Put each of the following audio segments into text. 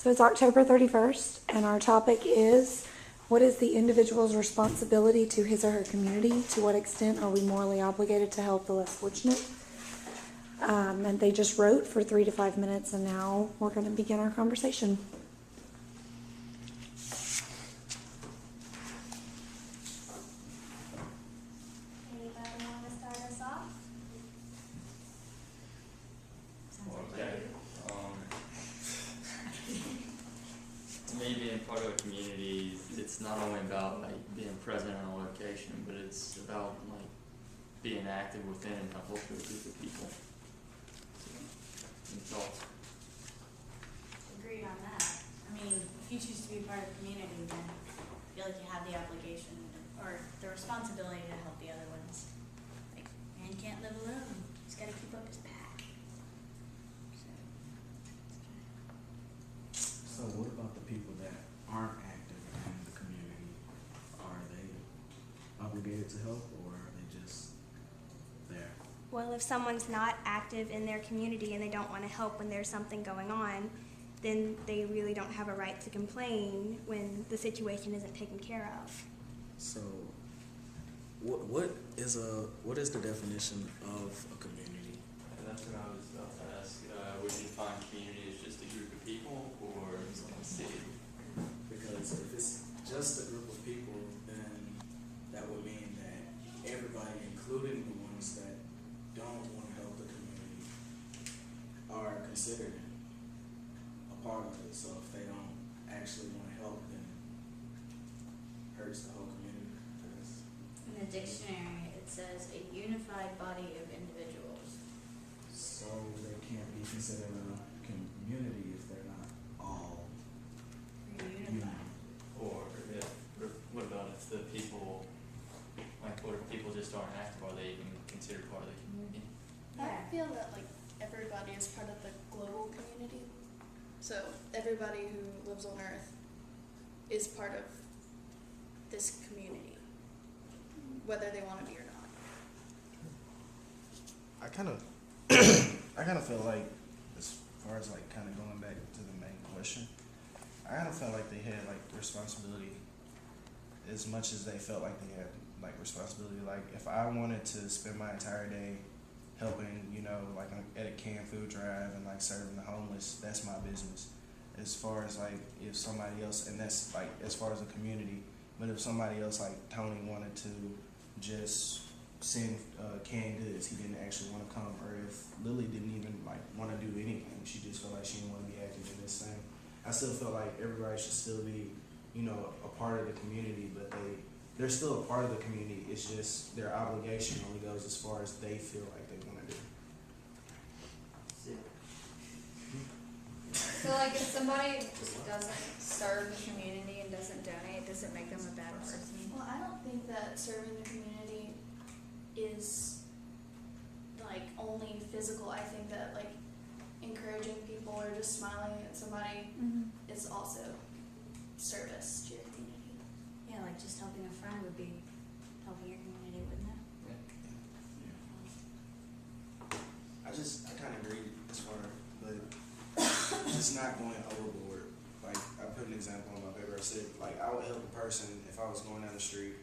So it's October 31st, and our topic is, what is the individual's responsibility to his or her community? To what extent are we morally obligated to help the less fortunate? And they just wrote for 3 to 5 minutes, and now we're going to begin our conversation. Anybody want to start us off? Okay. To me, being part of a community, it's not only about like being present on a location, but it's about like being active within a whole group of people. Any thoughts? Agreed on that. I mean, if you choose to be part of the community, then I feel like you have the obligation or the responsibility to help the other ones. Like, man can't live alone. He's got to keep up his pack. So what about the people that aren't active in the community? Are they obligated to help, or are they just there? Well, if someone's not active in their community and they don't want to help when there's something going on, then they really don't have a right to complain when the situation isn't taken care of. So what is the definition of a community? And that's what I was about to ask. Would you define community as just a group of people, or as like a city? Because if it's just a group of people, then that would mean that everybody, including the ones that don't want to help the community, are considered a part of it. So if they don't actually want to help, then it hurts the whole community. I guess. In the dictionary, it says a unified body of individuals. So they can't be considered a community if they're not all Unified. unified. Or what about if the people, like what if people just aren't active? Are they even considered part of the community? Yeah. I feel that like everybody is part of the global community. So everybody who lives on Earth is part of this community, whether they want to be or not. I kind of feel like, as far as like kind of going back to the main question, I kind of felt like they had like responsibility as much as they felt like they had like responsibility. Like if I wanted to spend my entire day helping, like at a canned food drive and like serving the homeless, that's my business. As far as like if somebody else, and that's like as far as a community, but if somebody else like Tony wanted to just send canned goods, he didn't actually want to come, or if Lily didn't even like want to do anything, she just felt like she didn't want to be active in this thing. I still feel like everybody should still be, a part of the community, but they're still a part of the community. It's just their obligation only goes as far as they feel like they want to do. So, like, if somebody just doesn't serve the community and doesn't donate, does it make them a bad person? Well, I don't think that serving the community is like only physical. I think that like encouraging people or just smiling at somebody is also service to your community. Yeah, like just helping a friend would be helping your community, wouldn't it? I kind of agree as far, but just not going overboard. Like, I put an example on my paper. I said, like, I would help a person if I was going down the street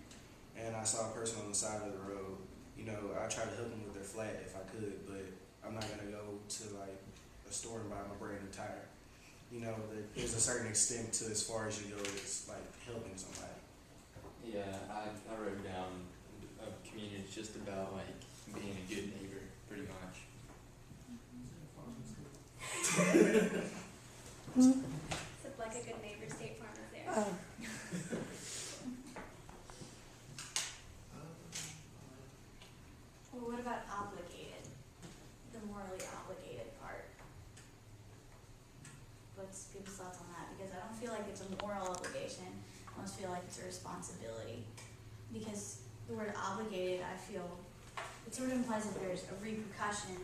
and I saw a person on the side of the road. I try to help them with their flat if I could, but I'm not going to go to, like, a store and buy my brand new tire. There's a certain extent to as far as you go, it's like helping somebody. Yeah, I wrote down a community is just about like being a good neighbor, pretty much. Except like a good neighbor, State Farm is there. Oh. Well, what about obligated? The morally obligated part. Let's give thoughts on that, because I don't feel like it's a moral obligation. I almost feel like it's a responsibility. Because the word obligated, I feel, it sort of implies that there's a repercussion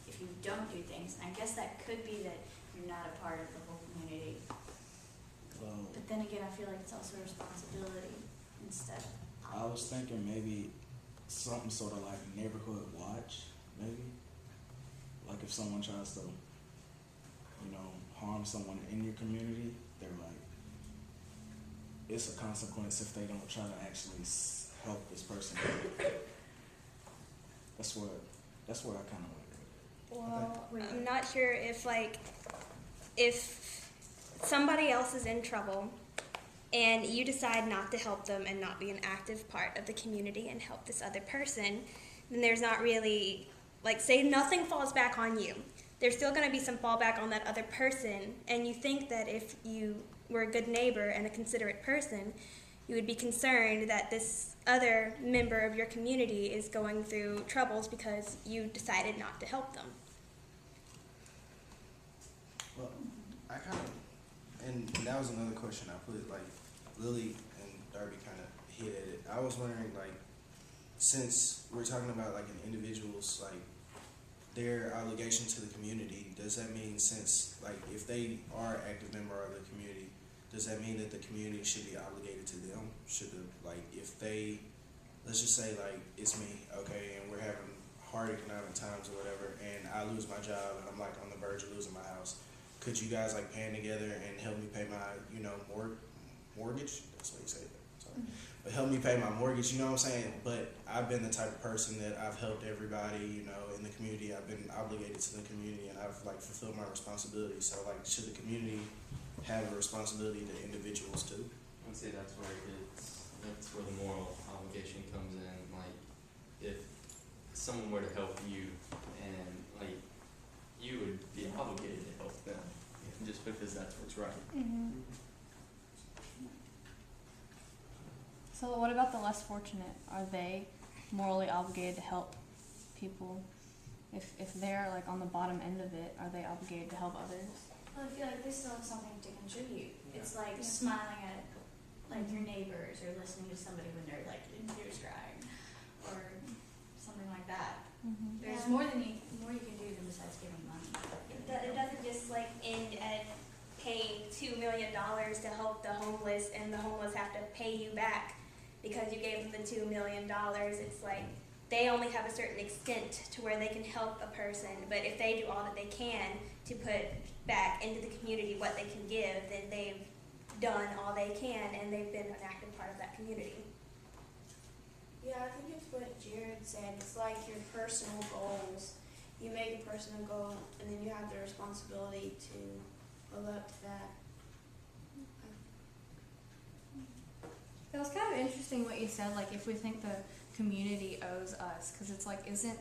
if you don't do things. And I guess that could be that you're not a part of the whole community. Well, But then again, I feel like it's also a responsibility instead of I was thinking maybe something sort of like neighborhood watch, maybe. Like if someone tries to, harm someone in your community, they're like, it's a consequence if they don't try to actually help this person. That's where I kind of went with it. Well, I'm not sure if if somebody else is in trouble and you decide not to help them and not be an active part of the community and help this other person, then there's not really, say nothing falls back on you. There's still going to be some fallback on that other person, and you think that if you were a good neighbor and a considerate person, you would be concerned that this other member of your community is going through troubles because you decided not to help them. Well, I kind of, and that was another question I put, Lily and Darby kind of hit at it. I was wondering, since we're talking about, an individual's, their obligation to the community, does that mean if they are an active member of the community, does that mean that the community should be obligated to them? If they, let's just say, it's me, okay, and we're having hard economic times or whatever, and I lose my job and I'm, on the verge of losing my house, could you guys, band together and help me pay my, mortgage? That's what you say, sorry. But help me pay my mortgage, you know what I'm saying? But I've been the type of person that I've helped everybody, in the community. I've been obligated to the community, and I've, fulfilled my responsibility. So, should the community have a responsibility to individuals too? I would say that's where the moral obligation comes in. If someone were to help you, and you would be obligated to help them, just because that's what's right. Mm-hmm. So what about the less fortunate? Are they morally obligated to help people? If they're on the bottom end of it, are they obligated to help others? Well, I feel like they still have something to contribute. Yeah. It's like smiling at your neighbors, or listening to somebody when they're in tears crying, or something like that. Mm-hmm. There's Yeah. more you can do than besides giving money. It doesn't just end at paying $2 million to help the homeless, and the homeless have to pay you back because you gave them the $2 million. It's they only have a certain extent to where they can help a person, but if they do all that they can to put back into the community what they can give, then they've done all they can, and they've been an active part of that community. Yeah, I think it's what Jared said. It's like your personal goals. You make a personal goal, and then you have the responsibility to live up to that. It was kind of interesting what you said, if we think the community owes us, because it's isn't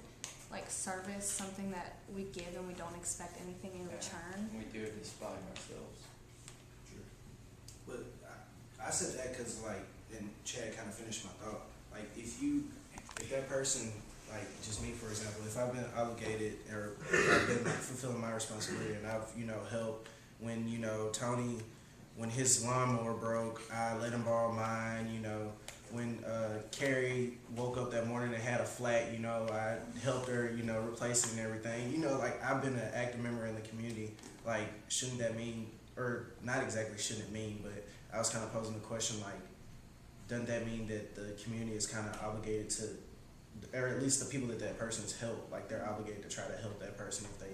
service something that we give and we don't expect anything in return? We do it despite ourselves. Sure. But I said that because, and Chad kind of finished my thought. If that person, just me, for example, if I've been obligated or I've been fulfilling my responsibility and I've, helped when, Tony, when his lawnmower broke, I let him borrow mine, when Carrie woke up that morning and had a flat, I helped her, replace it and everything. I've been an active member in the community. Shouldn't that mean, or not exactly shouldn't it mean, but I was kind of posing the question, doesn't that mean that the community is kind of obligated to, or at least the people that person's helped, they're obligated to try to help that person if they,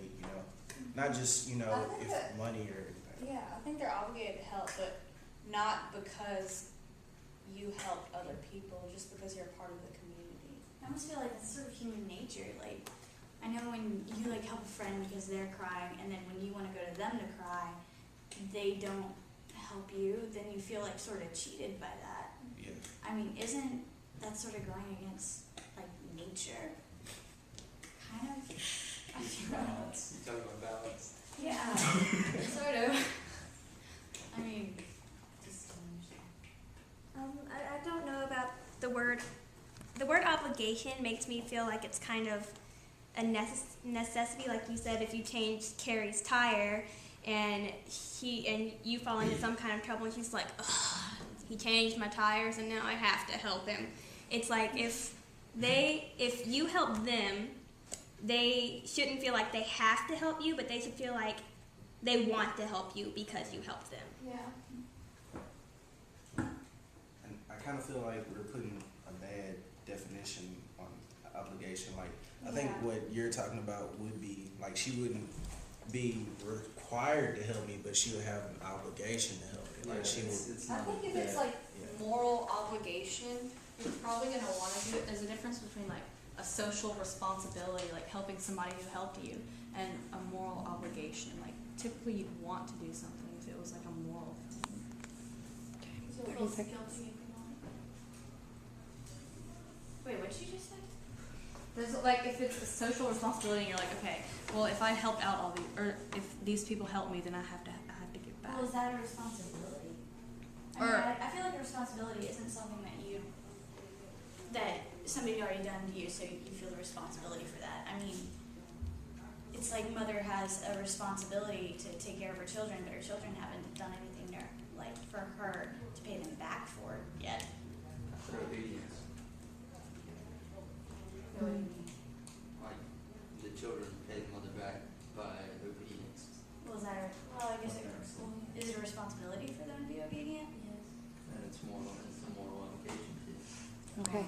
not just, if money or anything. Yeah, I think they're obligated to help, but not because you helped other people, just because you're a part of the community. I almost feel like it's sort of human nature. I know when you help a friend because they're crying, and then when you want to go to them to cry, they don't help you, then you feel sort of cheated by that. Yeah. I mean, isn't that sort of going against nature? Kind of. I feel Balance. You talking about balance? Yeah, sort of. I mean, just I don't know about the word. The word obligation makes me feel like it's kind of a necessity. Like you said, if you change Carrie's tire and you fall into some kind of trouble, and she's like, ugh, he changed my tires and now I have to help him. It's if you help them, they shouldn't feel like they have to help you, but they should feel like they want to help you because you helped them. Yeah. And I kind of feel like we're putting a bad definition on obligation. I think what you're talking about would be, she wouldn't be required to help me, but she would have an obligation to help me. Like she would. it's I not think if that. it's like Yeah. moral obligation, you're probably gonna want to do it. There's a difference between like a social responsibility, like helping somebody who helped you, and a moral obligation. Like typically you'd want to do something if it was like a moral thing. So it 30 feels seconds. guilty if you don't. Wait, what did you just say? There's like if it's a social responsibility, and you're like, okay, well if I helped out all these, or if these people help me, then I have to give back. Well, is that a responsibility? Or- I feel like a responsibility isn't something that somebody already done to you, so you feel the responsibility for that. I mean, it's like mother has a responsibility to take care of her children, but her children haven't done anything to, like, for her to pay them back for yet. For obedience, like, the children pay the mother back by obedience. Well, well, I guess is it a responsibility for them to be obedient? Yes. And it's a moral obligation too. Okay.